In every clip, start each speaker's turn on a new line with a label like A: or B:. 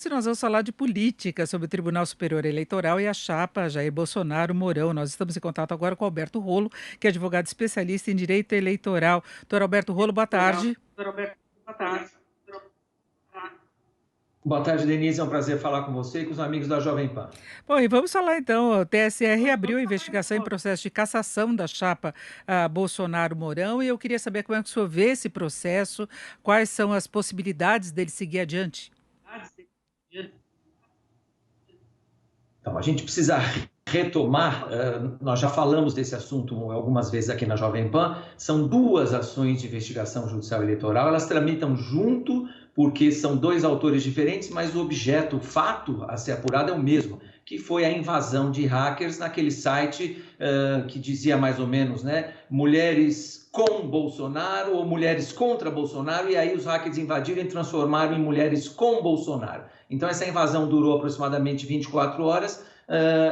A: Se nós vamos falar de política sobre o Tribunal Superior Eleitoral e a chapa Jair Bolsonaro-Mourão. Nós estamos em contato agora com o Alberto Rolo, que é advogado especialista em direito eleitoral. Doutor Alberto Rolo, boa tarde.
B: Boa tarde, Denise. É um prazer falar com você e com os amigos da Jovem Pan.
A: Bom, e vamos falar então, o TSE reabriu a investigação em processo de cassação da chapa Bolsonaro-Mourão e eu queria saber como é que o senhor vê esse processo, quais são as possibilidades dele seguir adiante.
B: Então, a gente precisa retomar, nós já falamos desse assunto algumas vezes aqui na Jovem Pan, são duas ações de investigação judicial eleitoral, elas tramitam junto porque são dois autores diferentes, mas o objeto, o fato a ser apurado é o mesmo, que foi a invasão de hackers naquele site que dizia mais ou menos, né, mulheres com Bolsonaro ou mulheres contra Bolsonaro, e aí os hackers invadiram e transformaram em mulheres com Bolsonaro. Então essa invasão durou aproximadamente 24 horas,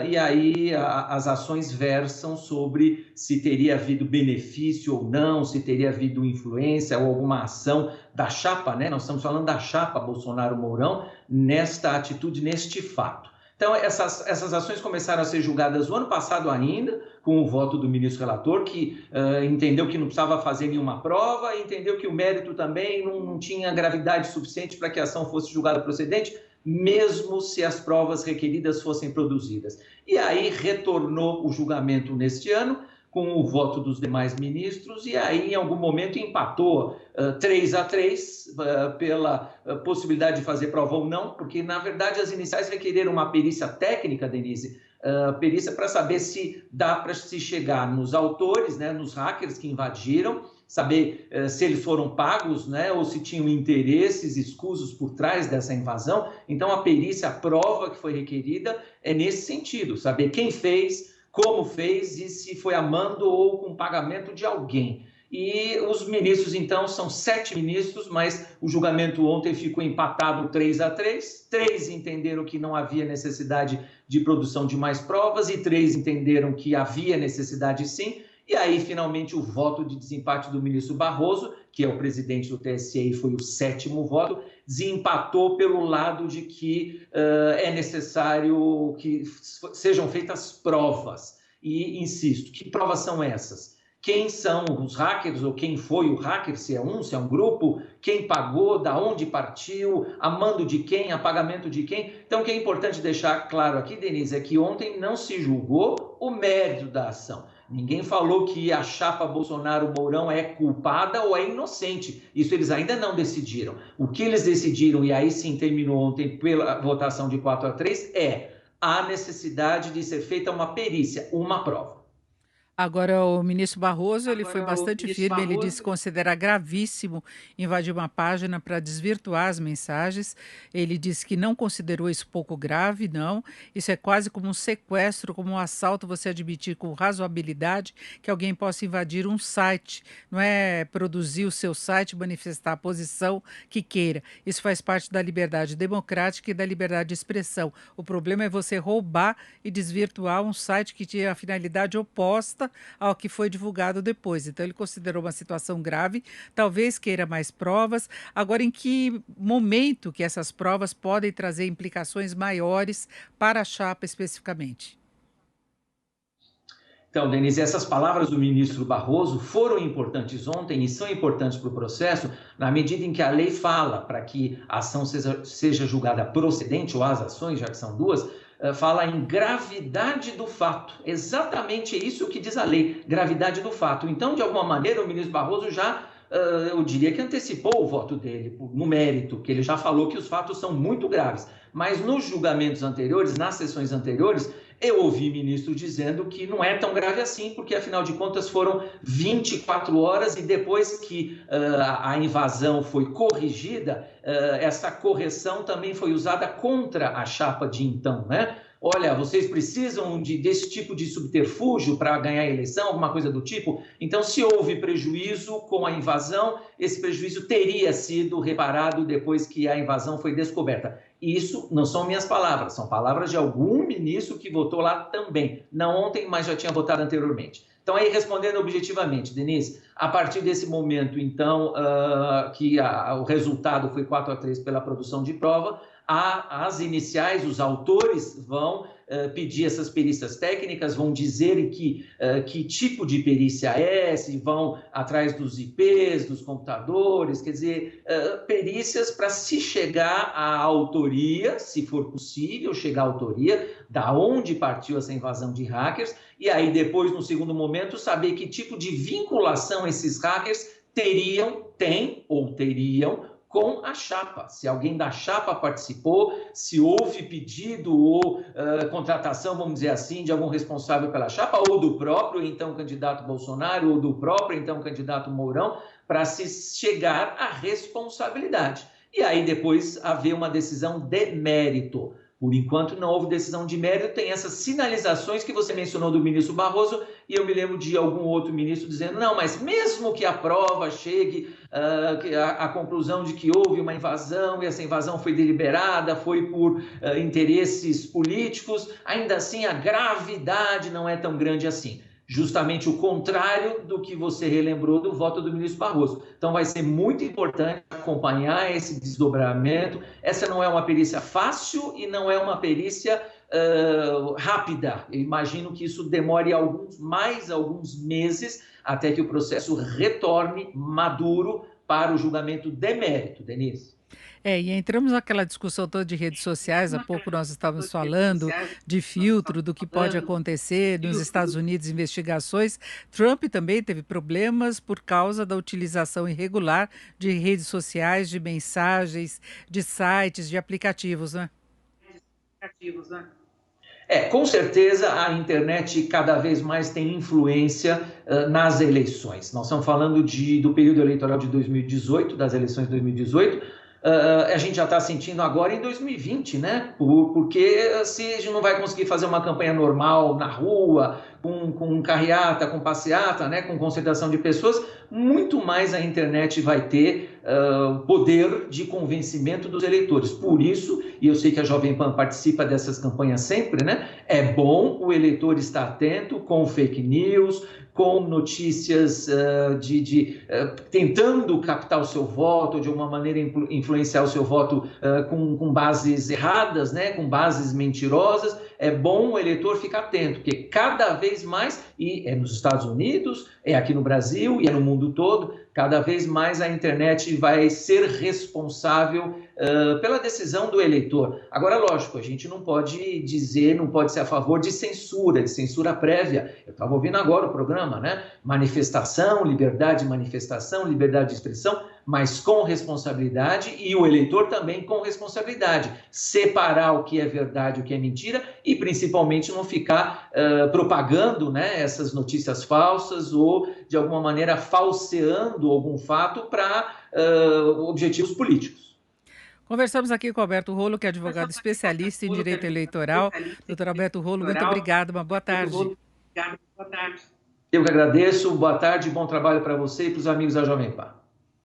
B: e aí as ações versam sobre se teria havido benefício ou não, se teria havido influência ou alguma ação da chapa, né? Nós estamos falando da chapa Bolsonaro-Mourão nesta atitude, neste fato. Então, essas ações começaram a ser julgadas o ano passado ainda, com o voto do ministro relator, que entendeu que não precisava fazer nenhuma prova, entendeu que o mérito também não tinha gravidade suficiente para que a ação fosse julgada procedente, mesmo se as provas requeridas fossem produzidas. E aí retornou o julgamento neste ano, com o voto dos demais ministros, e aí em algum momento empatou 3-3 pela possibilidade de fazer prova ou não, porque na verdade as iniciais requereram uma perícia técnica, Denise, perícia para saber se dá para se chegar nos autores, né, nos hackers que invadiram, saber se eles foram pagos, né, ou se tinham interesses escusos por trás dessa invasão. Então a perícia, a prova que foi requerida é nesse sentido, saber quem fez, como fez e se foi a mando ou com pagamento de alguém. E os ministros, então, são 7 ministros, mas o julgamento ontem ficou empatado 3-3. 3 entenderam que não havia necessidade de produção de mais provas e 3 entenderam que havia necessidade sim. E aí, finalmente, o voto de desempate do ministro Barroso, que é o presidente do TSE e foi o 7º voto, desempatou pelo lado de que é necessário que sejam feitas provas. E, insisto, que provas são essas? Quem são os hackers ou quem foi o hacker, se é um grupo, quem pagou, da onde partiu, a mando de quem, a pagamento de quem. Então, o que é importante deixar claro aqui, Denise, é que ontem não se julgou o mérito da ação. Ninguém falou que a chapa Bolsonaro-Mourão é culpada ou é inocente. Isso eles ainda não decidiram. O que eles decidiram, e aí sim terminou ontem pela votação de 4-3, é a necessidade de ser feita uma perícia, uma prova.
A: Agora, o ministro Barroso, ele foi bastante firme, ele disse considerar gravíssimo invadir uma página para desvirtuar as mensagens. Ele disse que não considerou isso pouco grave, não. Isso é quase como um sequestro, como um assalto, você admitir com razoabilidade que alguém possa invadir um site. Não é produzir o seu site, manifestar a posição que queira. Isso faz parte da liberdade democrática e da liberdade de expressão. O problema é você roubar e desvirtuar um site que tinha a finalidade oposta ao que foi divulgado depois. Então, ele considerou uma situação grave, talvez queira mais provas. Agora, em que momento que essas provas podem trazer implicações maiores para a chapa especificamente?
B: Então, Denise, essas palavras do ministro Barroso foram importantes ontem e são importantes para o processo, na medida em que a lei fala para que a ação seja julgada procedente, ou as ações, já que são duas, fala em gravidade do fato. Exatamente isso que diz a lei, gravidade do fato. Então, de alguma maneira, o ministro Barroso já, eu diria que antecipou o voto dele no mérito, que ele já falou que os fatos são muito graves. Mas nos julgamentos anteriores, nas sessões anteriores, eu ouvi ministro dizendo que não é tão grave assim, porque afinal de contas foram 24 horas e depois que a invasão foi corrigida, essa correção também foi usada contra a chapa de então, né? Olha, vocês precisam desse tipo de subterfúgio para ganhar a eleição, alguma coisa do tipo? Então, se houve prejuízo com a invasão, esse prejuízo teria sido reparado depois que a invasão foi descoberta. Isso não são minhas palavras, são palavras de algum ministro que votou lá também. Não ontem, mas já tinha votado anteriormente. Então, aí respondendo objetivamente, Denise, a partir desse momento, então, que o resultado foi 4-3 pela produção de prova, as iniciais, os autores vão pedir essas perícias técnicas, vão dizer que tipo de perícia é, se vão atrás dos IPs, dos computadores, quer dizer, perícias para se chegar à autoria, se for possível chegar à autoria, da onde partiu essa invasão de hackers, e aí depois, no segundo momento, saber que tipo de vinculação esses hackers têm ou teriam com a chapa, se alguém da chapa participou, se houve pedido ou contratação, vamos dizer assim, de algum responsável pela chapa, ou do próprio então candidato Bolsonaro, ou do próprio então candidato Mourão, para se chegar à responsabilidade. E aí depois haver uma decisão de mérito. Por enquanto não houve decisão de mérito, tem essas sinalizações que você mencionou do ministro Barroso, e eu me lembro de algum outro ministro dizendo, não, mas mesmo que a prova chegue à conclusão de que houve uma invasão, e essa invasão foi deliberada, foi por interesses políticos, ainda assim a gravidade não é tão grande assim. Justamente o contrário do que você relembrou do voto do ministro Barroso. Então vai ser muito importante acompanhar esse desdobramento. Essa não é uma perícia fácil e não é uma perícia rápida. Eu imagino que isso demore alguns meses até que o processo retorne maduro para o julgamento de mérito, Denise.
A: E entramos naquela discussão toda de redes sociais, há pouco nós estávamos falando de filtro, do que pode acontecer nos Estados Unidos, investigações. Trump também teve problemas por causa da utilização irregular de redes sociais, de mensagens, de sites, de aplicativos, né?
B: Com certeza a internet cada vez mais tem influência nas eleições. Nós estamos falando do período eleitoral de 2018, das eleições de 2018, a gente já está sentindo agora em 2020, né? Porque se a gente não vai conseguir fazer uma campanha normal na rua, com carreata, com passeata, né? Com concentração de pessoas, muito mais a internet vai ter poder de convencimento dos eleitores. Por isso, e eu sei que a Jovem Pan participa dessas campanhas sempre, né? É bom o eleitor estar atento com fake news, com notícias tentando captar o seu voto, de alguma maneira influenciar o seu voto com bases erradas, né, com bases mentirosas. É bom o eleitor ficar atento, porque cada vez mais, e é nos Estados Unidos, é aqui no Brasil e é no mundo todo, cada vez mais a internet vai ser responsável pela decisão do eleitor. Agora, lógico, a gente não pode ser a favor de censura prévia. Eu estava ouvindo agora o programa, né? Manifestação, liberdade de expressão, mas com responsabilidade, e o eleitor também com responsabilidade. Separar o que é verdade e o que é mentira, e principalmente não ficar propagando, né, essas notícias falsas ou, de alguma maneira, falseando algum fato para objetivos políticos.
A: Conversamos aqui com o Alberto Rolo, que é advogado especialista em direito eleitoral. Doutor Alberto Rolo, muito obrigado, uma boa tarde.
B: Eu que agradeço, boa tarde, bom trabalho para você e para os amigos da Jovem Pan.